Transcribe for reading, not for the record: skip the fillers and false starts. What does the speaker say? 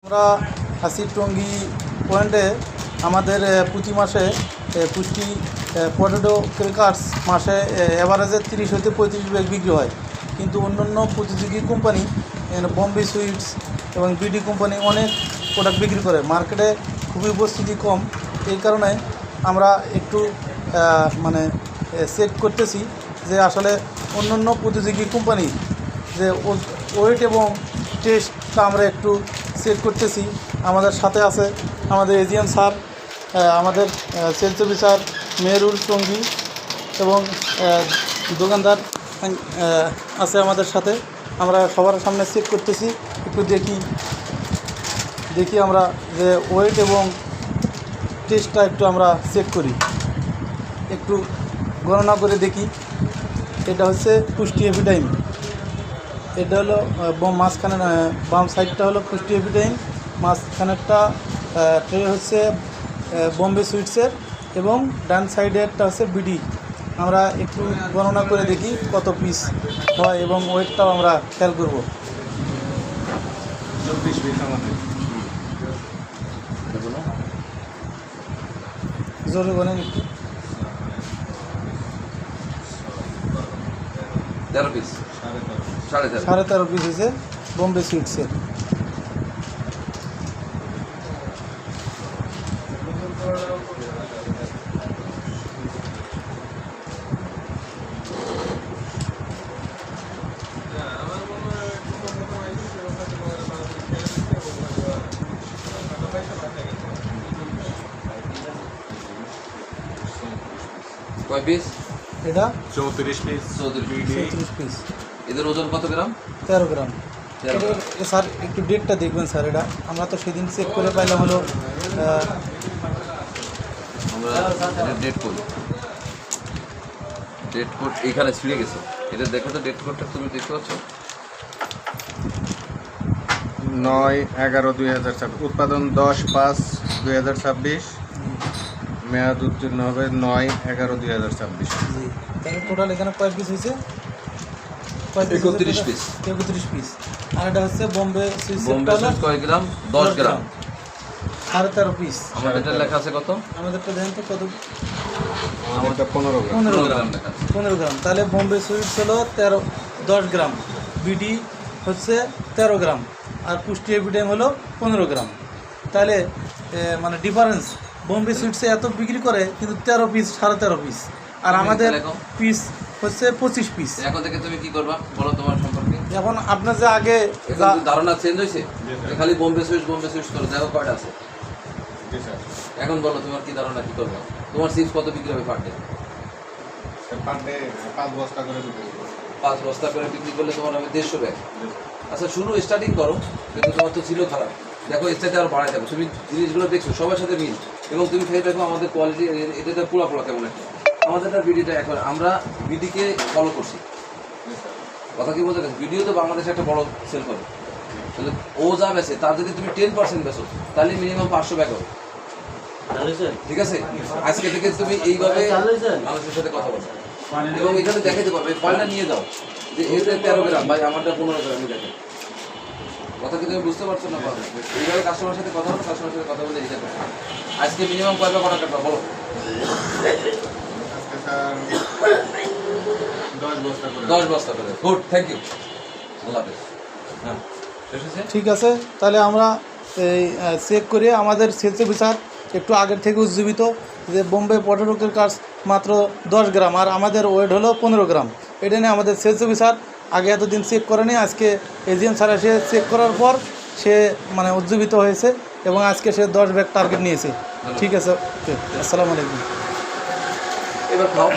আমরা আছি টঙ্গী পয়েন্টে। আমাদের প্রতি মাসে পুষ্টি পটেটো ক্রেকার্স মাসে অ্যাভারেজে 30 হতে 35 ব্যাগ বিক্রি হয়, কিন্তু অন্যান্য প্রতিযোগী কোম্পানি বম্বে সুইটস এবং বিডি কোম্পানি অনেক প্রোডাক্ট বিক্রি করে। মার্কেটে খুবই উপস্থিতি কম, এই কারণে আমরা একটু চেক করতেছি যে আসলে অন্যান্য প্রতিযোগী কোম্পানি যে ওয়েট এবং টেস্টটা আমরা একটু চেক করতেছি। আমাদের সাথে আছে আমাদের এজিএম স্যার, আমাদের সেলস অফিসার মেহরুল টঙ্গী এবং দোকানদার আছে আমাদের সাথে। আমরা সবার সামনে চেক করতেছি, একটু দেখি আমরা যে ওয়েট এবং টেস্টটা একটু আমরা চেক করি, একটু গণনা করে দেখি। এটা হচ্ছে পুষ্টি এপিটাইম, এটা হলো মাঝখানে বাম সাইডটা হলো পুষ্টি এপিটাইম, মাঝখানেরটা ট্রে হচ্ছে বম্বে সুইটসের এবং ডান সাইডেরটা হচ্ছে বিডি। আমরা একটু গণনা করে দেখি কত পিস হয় এবং ওয়েটটাও আমরা খেয়াল করব। 24 পিস আমাদের জোরে গণেন একটু। 13 পিস, 13.5 পিস হয়েছে বম্বে সুইটসের। কয় পিস? এটা 34 পিস। 34 পিস। এদের ওজন কত গ্রাম? 13 গ্রাম। স্যার একটু ডেটটা দেখবেন স্যার, এটা আমরা তো সেদিন চেক করে পাইলাম হলো আমরা ডেট কোড এইখানে ছিঁড়ে গেছে। এটা দেখো তো, ডেট কোডটা তুমি দেখতে পাচ্ছ? 9/11/2026, উৎপাদন 10/5/2026, মেয়াদ উত্তীর্ণ হবে 9/11/2026। জি। তাহলে টোটাল এখানে কয় পিস হয়েছে? 31 পিস। 31 পিস। আর এটা হচ্ছে বম্বে বোম্বে সুইট কয় গ্রাম? 10 গ্রাম। 13.5 পিস। আমাদেরটা লেখা আছে কত? আমাদেরটা দেখেন তো কত? আমারটা 15 গ্রাম। 15 গ্রাম। লেখা আছে। 15 গ্রাম। তাহলে বম্বে সুইটস হলো 10 গ্রাম, বিডি হচ্ছে 13 গ্রাম, আর পুষ্টি এপিটাইম হলো 15 গ্রাম। তাহলে ডিফারেন্স, বম্বে সুইটসে এত বিক্রি করে কিন্তু 13 পিস 13.5 পিস, আর আমাদের পিস হচ্ছে 25 পিস। এখন থেকে তুমি কি করবা বলো তোমার সম্পর্কে? এখন আপনার যে আগে এখন ধারণা চেঞ্জ হয়েছে, খালি বম্বে সুইটস করো, দেখো কয়টা আছে। জি স্যার। এখন বলো তোমার কি ধারণা, কি করবে? তোমার চিপস কত বিক্রি হবে per day? Sir per day 5 বস্তা করে বিক্রি করব। 5 বস্তা করে বিক্রি করলে তোমার হবে 150 ব্যাগ। আচ্ছা শুরু স্টার্টিং করো, কিন্তু তোমার তো ছিল খারাপ, দেখো স্টার্টে আর বাড়াই যাবে। তুমি জিনিসগুলো দেখছো সবার সাথে মিল, এবং তুমি খেয়ে দেখো আমাদের কোয়ালিটি এটাতে পুরো কেমন একটা। আমাদেরটা বিডিটা এখন আমরা বিডিকে ফলো করছি, কথা কি বলতে গেছে? ভিডিও তো বাংলাদেশে একটা বড় সেল করে, তাহলে ও যা বেছে তার যদি তুমি 10% বেছো তাহলে মিনিমাম 500 ব্যাগ হবে। ঠিক আছে, আজকে থেকে তুমি এইভাবে মানুষের সাথে কথা বলো এবং এখানে দেখাতে পারবে। ফলটা নিয়ে যাও যে এতে 13 গ্রাম, ভাই আমারটা 15 গ্রামই দেখেন। কথা কি তুমি বুঝতে পারছো না? এইভাবে কাস্টমারের সাথে কথা বলো, কাস্টমারের সাথে কথা বলে এটা করো। আজকে মিনিমাম কয়বার কটা কাটবা বলো? আজকে স্যার 10 বস্তা করে। 10 বস্তা করে। গুড, থ্যাংক ইউ, আল্লাহ হাফেজ। হ্যাঁ, শেষ হয়েছে? ঠিক আছে, তাহলে আমরা এই চেক করে আমাদের সেলস অফিসার একটু আগের থেকে উজ্জীবিত যে বম্বে পটেটো ক্রেকার্স মাত্র 10 গ্রাম আর আমাদের ওয়েট হলো 15 গ্রাম। এটা নিয়ে আমাদের সেলস অফিসার আগে এতদিন চেক করেনি, আজকে এজিএম স্যার এসে চেক করার পর সে উজ্জীবিত হয়েছে এবং আজকে সে 10 ব্যাগ টার্গেট নিয়েছে। ঠিক আছে, ওকে, আসসালামু আলাইকুম। এবার খাও।